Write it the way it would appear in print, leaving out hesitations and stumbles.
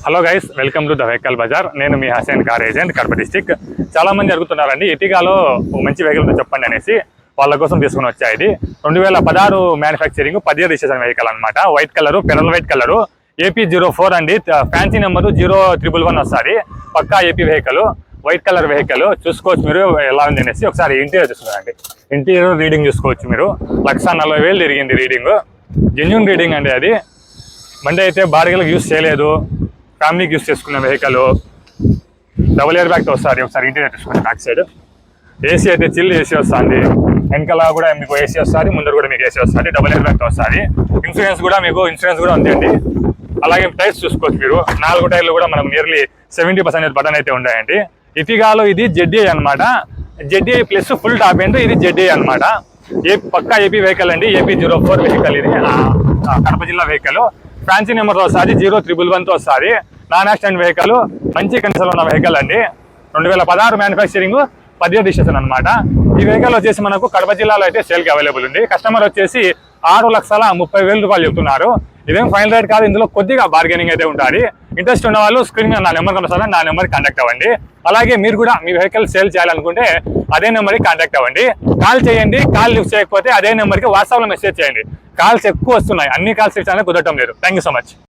Hello guys, welcome to the vehicle bazaar. నేను మీ Hussain car agent, Kadapa district. చాలా మంది అడుగుతున్నారండి ఎర్టిగాలో ఒక మంచి వెహికల్ చెప్పండి అనేసి. వాళ్ళ కోసం తీసుకుని వచ్చా. ఇది 2016 మ్యానుఫ్యాక్చరింగ్, 10 రిజిస్ట్రేషన్ వెహికల్ అనమాట. White colour, pearl white colour, AP04 అండి. ఫ్యాన్సీ నెంబరు 0111 వస్తుంది. పక్కా AP vehicle, white colour vehicle. చూసుకోవచ్చు మీరు ఎలా ఉంది అనేసి. ఒకసారి ఇంటీరియర్ చూసుకోండి. ఇంటీరియర్ రీడింగ్ చూసుకోవచ్చు మీరు. 1,40,000 తిరిగింది రీడింగ్. జెన్యూన్ రీడింగ్ అండి. అది బండి అయితే బాడిగలకు యూజ్ చేయలేదు, ఫ్యామిలీకి యూజ్ చేసుకున్న వెహికల్. డబుల్ ఎయిర్ బ్యాగ్తో వస్తుంది. ఒకసారి ఇంటీరియర్ చూసుకోండి. బ్యాక్ సైడ్ ఏసీ అయితే చిల్ ఏసీ వస్తుంది. వెనకాల కూడా మీకు ఏసీ వస్తుంది, ముందర కూడా మీకు ఏసీ వస్తుంది. డబుల్ ఎయిర్ బ్యాగ్తో వస్తుంది. ఇన్సూరెన్స్ కూడా ఉందండి. అలాగే టైర్స్ చూసుకోవచ్చు మీరు. 4 టైర్లు కూడా మనకు నియర్లీ 70% బటన్ అయితే ఉన్నాయండి. ఇటిగాలో ఇది ZDI అనమాట. ZDI plus full top end. ఇది ZDI అనమాట. పక్కా ఏపీ వెహికల్ అండి. AP04 vehicle. ఇది కడప జిల్లా వెహికల్. ఫ్యాన్సీ నెంబర్తో వస్తుంది. 0111తో వస్తుంది. నాన్ యాక్సిడెంట్ వెహికల్, మంచి కండిషన్లో ఉన్న వెహికల్ అండి. 2016 మ్యానుఫ్యాక్చరింగ్, 10 రిజిస్ట్రేషన్ అనమాట. ఈ వెహికల్ వచ్చేసి మనకు కడప జిల్లాలో అయితే సేల్కి అవైలబుల్ ఉంది. కస్టమర్ వచ్చేసి 6,30,000 రూపాయలు చెప్తున్నారు. ఇదేం ఫైనల్ రేట్ కాదు, ఇందులో కొద్దిగా బార్గెనింగ్ అయితే ఉంటుంది. ఇంట్రెస్ట్ ఉన్న వాళ్ళు స్క్రీన్ మీద నా నెంబర్ కనిపిస్తుంది, నా నెంబర్కి కాంటాక్ట్ అవ్వండి. అలాగే మీరు కూడా మీ వెహికల్ సేల్ చేయాలనుకుంటే అదే నెంబర్కి కాంటాక్ట్ అవ్వండి. కాల్ చేయండి. కాల్ లిఫ్ట్ చేయకపోతే అదే నెంబర్కి వాట్సాప్లో మెసేజ్ చేయండి. కాల్స్ ఎక్కువ వస్తున్నాయి, అన్ని కాల్స్ ఇచ్చాలని కుదరటం లేదు. Thank you so much.